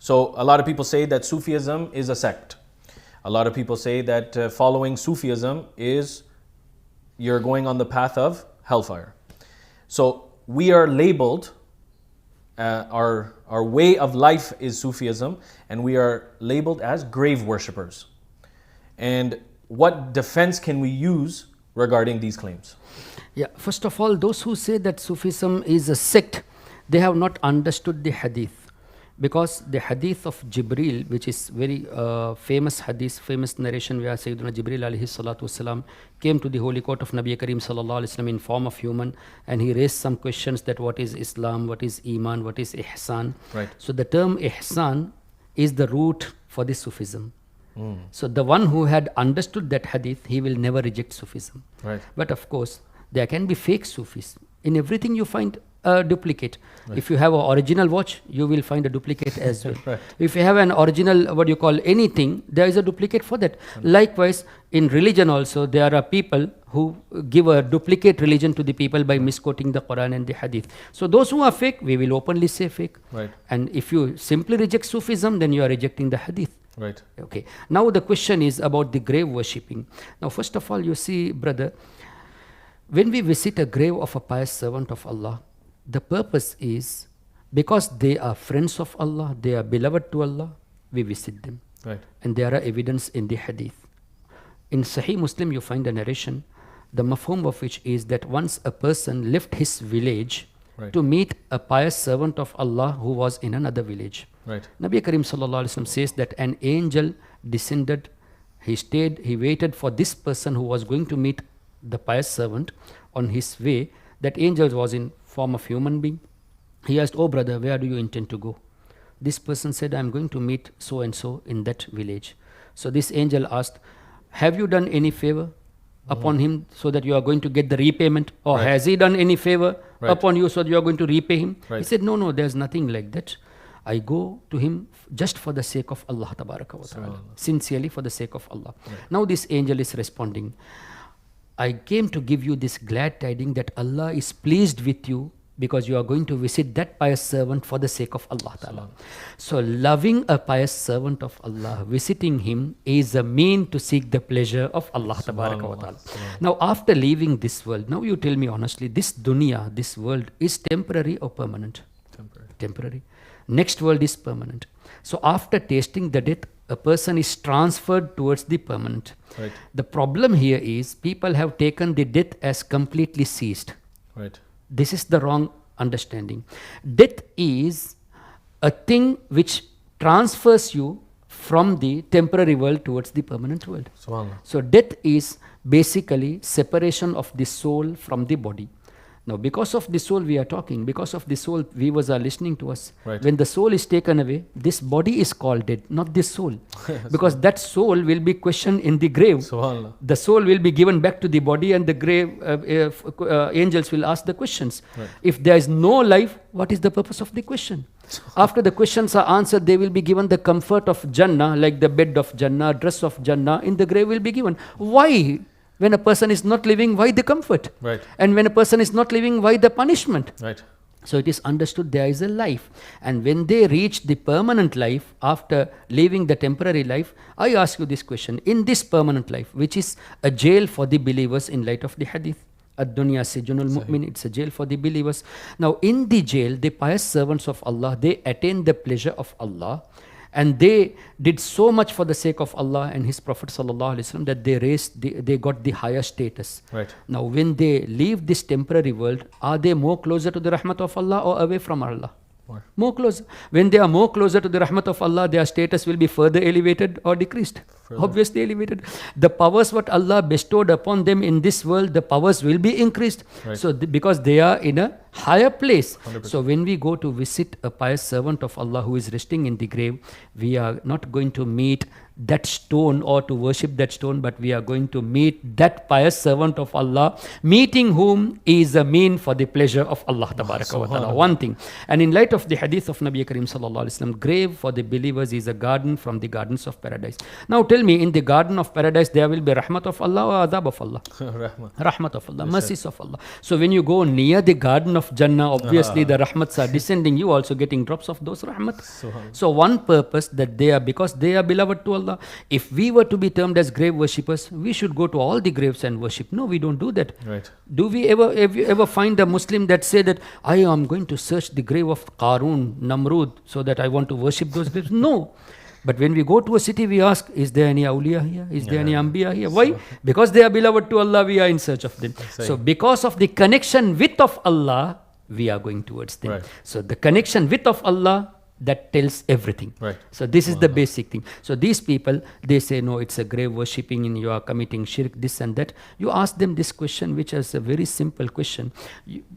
So a lot of people say that Sufism is a sect. A lot of people say that following Sufism is you're going on the path of hellfire. So we are labeled, our way of life is Sufism, and we are labeled as grave worshippers. And what defense can we use regarding these claims? Yeah, first of all, those who say that Sufism is a sect, they have not understood the hadith. Because the hadith of Jibreel, which is very famous hadith, famous narration where Sayyidina Jibreel alayhi salatu wasalam came to the holy court of Nabi Kareem sallallahu alayhi wasallam in form of human, and he raised some questions that what is Islam, what is Iman, what is Ihsan. Right. So the term Ihsan is the root for the Sufism. So the one who had understood that hadith, he will never reject Sufism. Right. But of course, there can be fake Sufis. In everything you find a duplicate. Right. If you have an original watch, you will find a duplicate as well. Right. If you have an original, what you call anything, there is a duplicate for that. Likewise, in religion also, there are people who give a duplicate religion to the people by misquoting the Quran and the Hadith. So those who are fake, we will openly say fake. Right. And if you simply reject Sufism, then you are rejecting the Hadith. Right. Okay. Now the question is about the grave worshipping. Now first of all, you see, brother, when we visit a grave of a pious servant of Allah, the purpose is because they are friends of Allah, they are beloved to Allah, we visit them. Right. And there are evidence in the hadith. In Sahih Muslim, you find a narration, the mafhum of which is that once a person left his village to meet a pious servant of Allah who was in another village. Right. Nabi Kareem sallallahu alaihi wasallam says that an angel descended, he stayed, he waited for this person who was going to meet the pious servant on his way. That angel was in form of human being. He asked, "Oh brother, where do you intend to go?" This person said, "I am going to meet so and so in that village." So this angel asked, "Have you done any favor upon him so that you are going to get the repayment? Or has he done any favor upon you so that you are going to repay him?" He said, "No, there's nothing like that. I go to him just for the sake of Allah tabaraka wa ta'ala. Sincerely for the sake of Allah." Now this angel is responding, "I came to give you this glad tidings that Allah is pleased with you because you are going to visit that pious servant for the sake of Allah Ta'ala." So loving a pious servant of Allah, visiting him is a mean to seek the pleasure of Allah Ta'ala. Now after leaving this world, now you tell me honestly, this dunya, this world is temporary or permanent? Temporary. Next world is permanent. So after tasting the death, a person is transferred towards the permanent. Right. The problem here is people have taken the death as completely ceased. Right. This is the wrong understanding. Death is a thing which transfers you from the temporary world towards the permanent world. So death is basically separation of the soul from the body. Now because of the soul we are talking, because of the soul viewers are listening to us. Right. When the soul is taken away, this body is called dead, not this soul. Because that soul will be questioned in the grave. The soul will be given back to the body, and the grave angels will ask the questions. Right. If there is no life, what is the purpose of the question? After the questions are answered, they will be given the comfort of Jannah, like the bed of Jannah, dress of Jannah in the grave will be given. Why? When a person is not living, why the comfort? Right. And when a person is not living, why the punishment? Right. So it is understood there is a life. And when they reach the permanent life, after leaving the temporary life, I ask you this question. In this permanent life, which is a jail for the believers in light of the hadith, Ad-dunya sijnul mu'min, it's a jail for the believers. Now in the jail, the pious servants of Allah, they attain the pleasure of Allah. And they did so much for the sake of Allah and His Prophet sallallahu alaihi wasallam that they got the higher status. Right. Now when they leave this temporary world, are they more closer to the rahmat of Allah or away from Allah? More closer. When they are more closer to the rahmat of Allah, their status will be further elevated or decreased? Obviously elevated. The powers what Allah bestowed upon them in this world, the powers will be increased. Right. So because they are in a higher place. 100%. So when we go to visit a pious servant of Allah who is resting in the grave, we are not going to meet that stone or to worship that stone, but we are going to meet that pious servant of Allah, meeting whom is a mean for the pleasure of Allah Tabaraka wa Ta'ala. One thing. And in light of the hadith of Nabi Karim Sallallahu Alaihi Wasallam, grave for the believers is a garden from the gardens of paradise. Now tell me, in the garden of paradise there will be rahmat of Allah or adab of Allah? Rahmat of Allah, mercies of Allah. So when you go near the garden of Jannah, obviously the rahmats are descending, you also getting drops of those rahmats. So one purpose that they are, because they are beloved to Allah. If we were to be termed as grave worshippers, we should go to all the graves and worship. No, we don't do that. Right. Do we ever find a Muslim that say that I am going to search the grave of Qarun, Namrud, so that I want to worship those graves? No. But when we go to a city, we ask, is there any awliya here? Is there any anbiya here? Why? Because they are beloved to Allah, we are in search of them. So because of the connection with of Allah, we are going towards them. Right. So the connection with of Allah, that tells everything. Right. So this is the basic thing. So these people, they say, no, it's a grave worshipping and you are committing shirk, this and that. You ask them this question, which is a very simple question.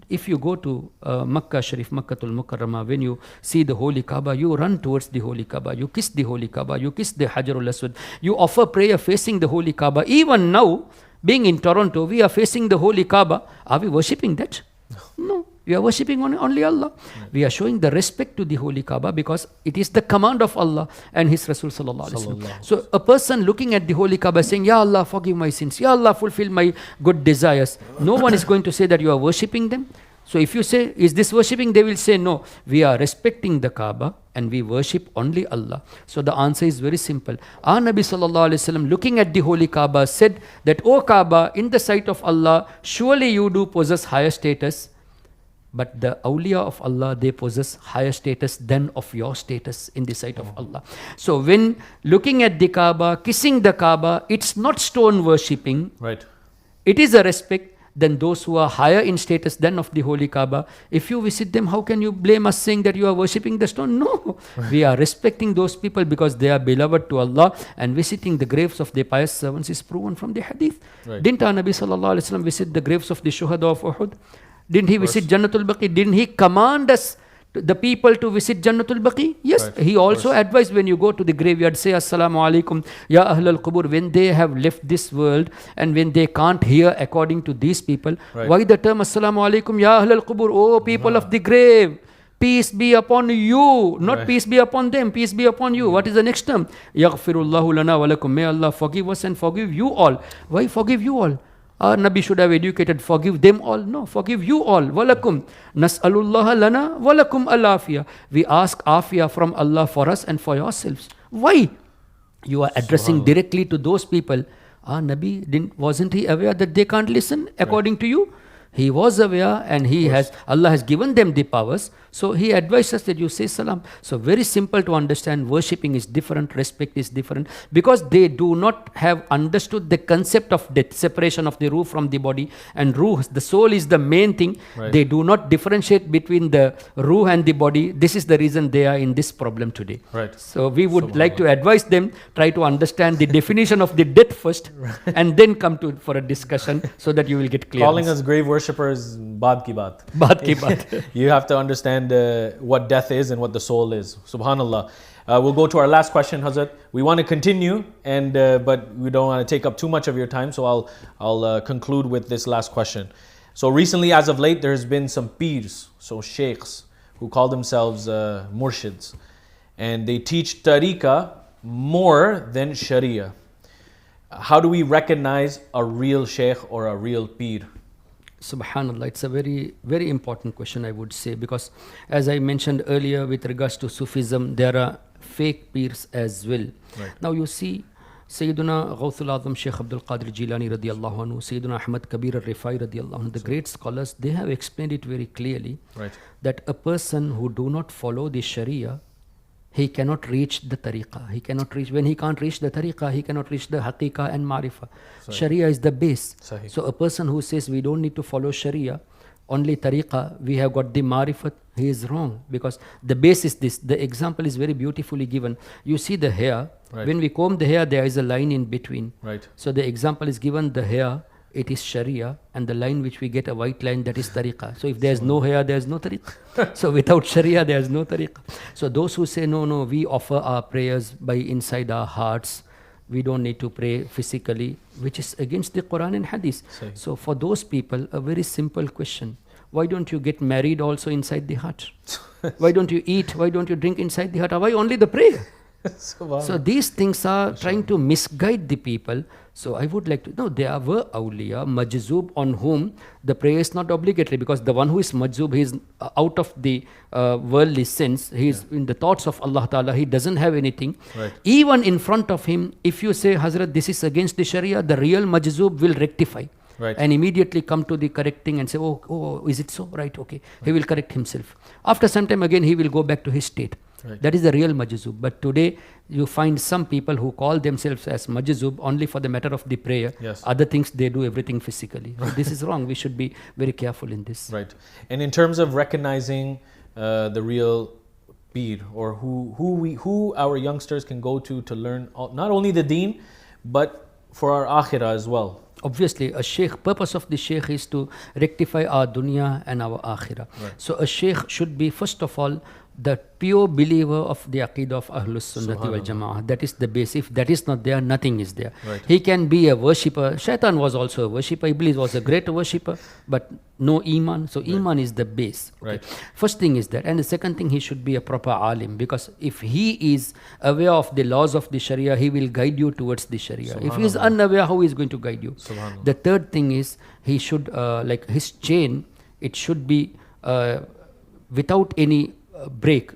If you go to Makkah Sharif, Makkatul Mukarramah, when you see the Holy Kaaba, you run towards the Holy Kaaba, you kiss the Holy Kaaba, you kiss the Hajarul Aswad, you offer prayer facing the Holy Kaaba. Even now, being in Toronto, we are facing the Holy Kaaba. Are we worshipping that? No. We are worshipping only Allah. We are showing the respect to the Holy Kaaba because it is the command of Allah and His Rasul Sallallahu Alaihi Wasallam. So a person looking at the Holy Kaaba saying, Ya Allah, forgive my sins. Ya Allah, fulfill my good desires. No one is going to say that you are worshipping them. So if you say, is this worshipping? They will say, no, we are respecting the Kaaba and we worship only Allah. So the answer is very simple. Our Nabi Sallallahu Alaihi Wasallam, looking at the Holy Kaaba, said that, O Kaaba, in the sight of Allah, surely you do possess higher status. But the awliya of Allah, they possess higher status than of your status in the sight of Allah. So when looking at the Kaaba, kissing the Kaaba, it's not stone worshipping. Right. It is a respect. Then those who are higher in status than of the Holy Kaaba, if you visit them, how can you blame us saying that you are worshipping the stone? No. We are respecting those people because they are beloved to Allah, and visiting the graves of their pious servants is proven from the hadith. Right. Didn't our Nabi Sallallahu Alaihi Wasallam visit the graves of the Shuhada of Uhud? Didn't he visit Jannatul Baqi? Didn't he command us, the people, to visit Jannatul Baqi? Yes. Right. He also advised, when you go to the graveyard, say Assalamu alaikum ya ahlal qubur. When they have left this world and when they can't hear according to these people, right, why the term Assalamu alaikum ya ahlal qubur? Oh people of the grave, peace be upon you, not right, peace be upon them, peace be upon you. What is the next term? Yaghfirullahu lana wa lakum. May Allah forgive us and forgive you all. Why forgive you all? Our Nabi should have educated, forgive them all. No, forgive you all. Walakum. Nas'alullaha lana walakum al-afiyah. We ask afiyah from Allah for us and for yourselves. Why? You are addressing directly to those people. Our Nabi, wasn't he aware that they can't listen according to you? He was aware, and Allah has given them the powers. So he advised us that you say salam. So very simple to understand. Worshipping is different, respect is different, because they do not have understood the concept of death, separation of the ruh from the body. And ruh, the soul, is the main thing. Right. They do not differentiate between the ruh and the body. This is the reason they are in this problem today. Right. So we would like to advise them, try to understand the definition of the death first, and then come to for a discussion so that you will get clear. Calling us grave worshippers, baat ki baat. Baat ki baat. You have to understand what death is and what the soul is. Subhanallah. We'll go to our last question, Hazrat. We want to continue, and but we don't want to take up too much of your time, so I'll conclude with this last question. So recently, as of late, there's been some peers, so sheikhs, who call themselves murshids, and they teach tariqah more than Sharia. How do we recognize a real sheikh or a real peer? Subhanallah, it's a very, very important question, I would say, because as I mentioned earlier with regards to Sufism, there are fake peers as well. Right. Now you see, Sayyiduna Ghawthul Azam Shaykh Abdul Qadir Jilani radiallahu anhu, Sayyiduna Ahmad Kabir al-Rifai radiallahu anhu, the great scholars, they have explained it very clearly, right, that a person who do not follow the Sharia, he cannot reach the tariqah. He cannot reach, when he can't reach the tariqah, he cannot reach the haqiqah and marifah. Sharia is the base. Sahih. So a person who says we don't need to follow Sharia, only tariqah, we have got the marifat, he is wrong, because the base is this. The example is very beautifully given. You see the hair, right, when we comb the hair, there is a line in between. Right. So the example is given, the hair, it is Sharia, and the line which we get, a white line, that is tariqah. So if there is no hair, there is no tariqah. So without Sharia, there is no tariqah. So those who say, no, we offer our prayers by inside our hearts, we don't need to pray physically, which is against the Quran and Hadith. Sahih. So for those people, a very simple question: why don't you get married also inside the heart? Why don't you eat? Why don't you drink inside the heart? Why only the prayer? So these things are trying to misguide the people. So I would like to know, there were awliya, majzoob, on whom the prayer is not obligatory, because the one who is majzoob, he is out of the worldly sense, he is in the thoughts of Allah Ta'ala, he doesn't have anything. Right. Even in front of him, if you say, Hazrat, this is against the Sharia, the real majzoob will rectify. Right. And immediately come to the correcting and say, oh, is it so? Right, okay. He will correct himself. After some time again, he will go back to his state. Right. That is the real majzoob. But today, you find some people who call themselves as majzoob only for the matter of the prayer. Yes. Other things, they do everything physically. So this is wrong. We should be very careful in this. Right. And in terms of recognizing the real peer, or who our youngsters can go to learn not only the deen, but for our akhirah as well. Obviously, a sheikh, purpose of the sheikh is to rectify our dunya and our akhirah. Right. So a sheikh should be, first of all, the pure believer of the Aqidah of Ahlus Sunnati wal Jama'ah. That is the base. If that is not there, nothing is there. Right. He can be a worshipper. Shaitan was also a worshipper. Iblis was a great worshipper, but no iman. So iman is the base. Okay. Right. First thing is that. And the second thing, he should be a proper alim, because if he is aware of the laws of the Sharia, he will guide you towards the Sharia. If he is unaware, how he is going to guide you? The third thing is, he should, like his chain, it should be without any break.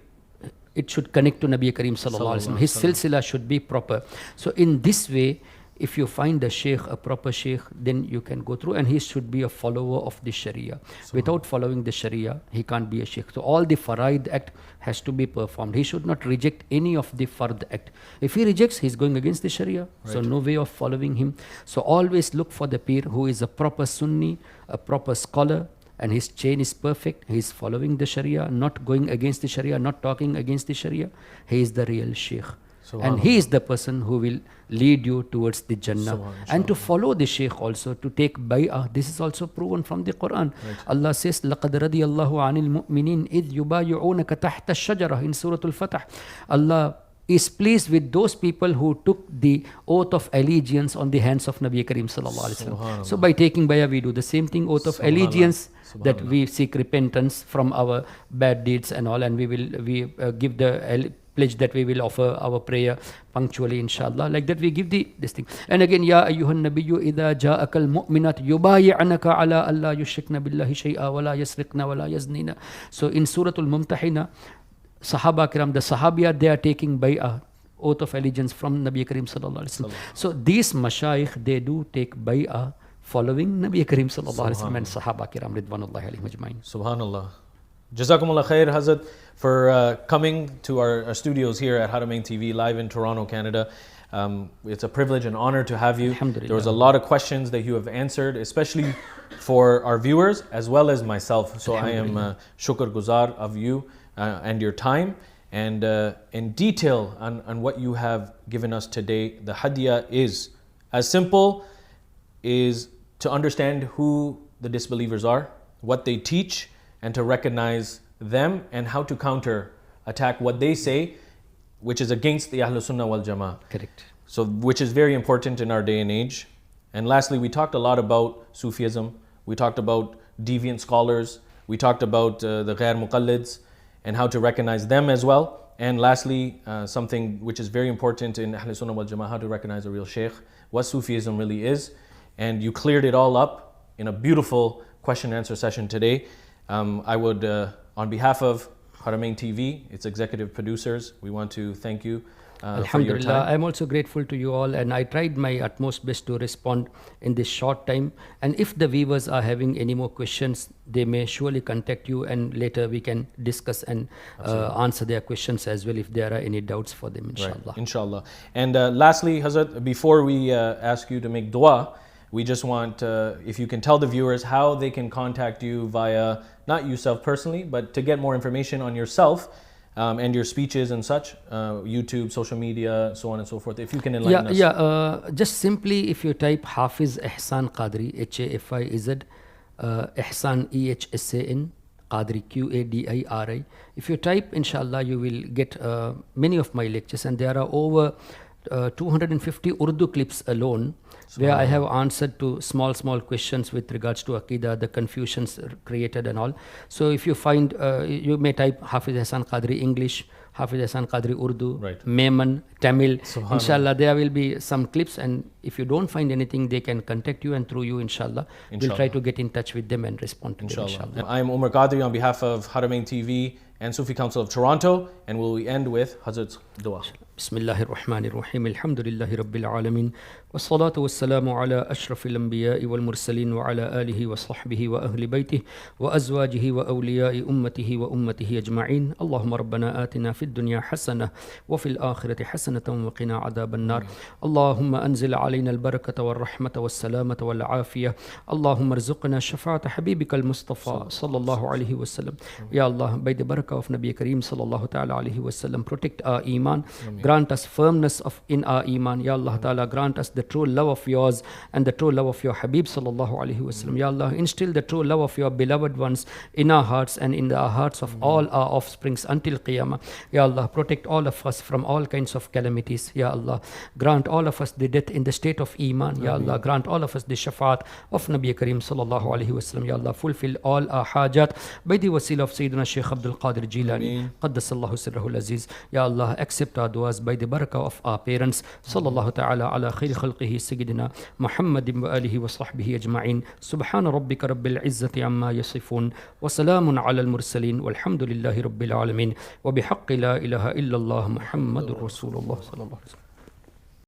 It should connect to Nabi Kareem Sallallahu Alaihi Wasallam. His silsila should be proper. So in this way, if you find a sheikh, a proper sheikh, then you can go through, and he should be a follower of the Sharia. Without following the Sharia, he can't be a sheikh. So all the faraid act has to be performed. He should not reject any of the fard act. If he rejects, he's going against the Sharia. Right. So no way of following him. So always look for the peer who is a proper Sunni, a proper scholar, and his chain is perfect. He is following the Sharia, not going against the Sharia, not talking against the Sharia. He is the real sheikh. And he is the person who will lead you towards the Jannah. And to follow the Shaykh also, to take bay'ah, this is also proven from the Quran. Right. Allah says, لَقَدْ رَضِيَ اللَّهُ عَنِ الْمُؤْمِنِينَ إِذْ يُبَايِعُونَكَ تَحْتَ الشَّجَرَةِ in Surah Al-Fatah. Allah is pleased with those people who took the oath of allegiance on the hands of Nabi Kareem Sallallahu Alaihi Wasallam. So by taking bay'ah, we do the same thing, oath of allegiance, that we seek repentance from our bad deeds and all, and we give the pledge that we will offer our prayer punctually, inshallah. Like that, we give this thing. And again, Ya ayyuhan nabiyyu idha ja'akal mu'minat yubayi'anaka ala alla yushrikna billahi shay'a wa la yasriqna wa la yaznina. So in Surah Al-Mumtahina, Sahaba Kiram, the Sahabiyat, they are taking bay'ah, oath of allegiance from Nabi Kareem Sallallahu Alaihi Wasallam. So these mashayikh, they do take bay'ah following Nabi Kareem Sallallahu Alaihi Wasallam and Sahaba Kiram Ridwanullahi alayhim ajma'in. Subhanallah. Jazakumullah khair, Hazrat, for coming to our studios here at Haramain TV live in Toronto, Canada. It's a privilege and honor to have you. There was a lot of questions that you have answered, especially for our viewers as well as myself. So I am shukr guzar of you and your time, and in detail on what you have given us today. The hadiyah is as simple is to understand who the disbelievers are, what they teach, and to recognize them and how to counter attack what they say, which is against the Ahlus Sunnah wal Jama'ah. Correct. So, which is very important in our day and age. And lastly, we talked a lot about Sufism. We talked about deviant scholars. We talked about the ghair muqallids and how to recognize them as well. And lastly, something which is very important in Ahlus Sunnah wal Jama'ah, how to recognize a real sheikh, what Sufism really is. And you cleared it all up in a beautiful question and answer session today. I would, on behalf of Haramain TV, its executive producers, we want to thank you for your time. I'm also grateful to you all, and I tried my utmost best to respond in this short time. And if the viewers are having any more questions, they may surely contact you, and later we can discuss and answer their questions as well if there are any doubts for them, inshallah. Right. Inshallah. And lastly, Hazrat, before we ask you to make dua, we just want, if you can tell the viewers how they can contact you via, not yourself personally, but to get more information on yourself and your speeches and such, YouTube, social media, so on and so forth. If you can enlighten us. Just simply, if you type Hafiz Ehsan Qadri, H-A-F-I-Z, Ehsan, E-H-S-A-N, Qadri, Q-A-D-I-R-I. If you type, inshallah, you will get many of my lectures, and there are over 250 Urdu clips alone, where I have answered to small questions with regards to Aqidah, the confusions created and all. So if you find, you may type Hafiz Ehsan Qadri English, Hafiz Ehsan Qadri Urdu, Right. Memon, Tamil. Inshallah, there will be some clips, and if you don't find anything, they can contact you, and through you, inshallah, we'll try to get in touch with them and respond to them, inshallah. I'm Umar Qadri on behalf of Haramain TV and Sufi Council of Toronto, and we'll end with Hazrat's dua. Bismillahir Rahmanir Rahim. Alhamdulillahi Rabbil Alamin. والصلاة والسلام على أشرف الأنبياء والمرسلين وعلى آله وصحبه وأهل بيته وأزواجه وأولياء أمته وأمته أجمعين. اللهم ربنا آتنا في الدنيا حسنة وفي الآخرة حسنة وقنا عذاب النار. اللهم أنزل علينا البركة والرحمة والسلامة والعافية. اللهم ارزقنا شفاعة حبيبك المصطفى صلى الله عليه وسلم. Ya Allah, by the barakah of Nabi Kareem sallallahu ta'ala alayhi wasallam, protect our iman, grant us firmness in our iman. Ya Allah ta'ala, grant us the true love of yours and the true love of your Habib sallallahu alayhi wasallam. Ya Allah, instill the true love of your beloved ones in our hearts and in the hearts of all our offsprings until Qiyamah. Ya Allah, protect all of us from all kinds of calamities. Ya Allah, grant all of us the death in the state of iman. Ya Allah, grant all of us the shafaat of Nabi Kareem sallallahu alayhi wasallam. Ya Allah, fulfill all our hajat by the wasila of Sayyidina Shaykh Abdul Qadir Jilani, Qaddasallahu Sirrahul Aziz. Ya Allah, accept our duas by the barakah of our parents. Sallallahu ta'ala ala khayri khalqihi Sayyidina Muhammadin wa alihi wa sahbihi ajma'in. Subhana rabbika rabbil izzati amma yasifun. Wa salamun ala al-mursaleen. Walhamdulillahi rabbil alameen. Wa bihaqqi la ilaha illallah Muhammadur Rasulullah sallallahu alaihi wasallam.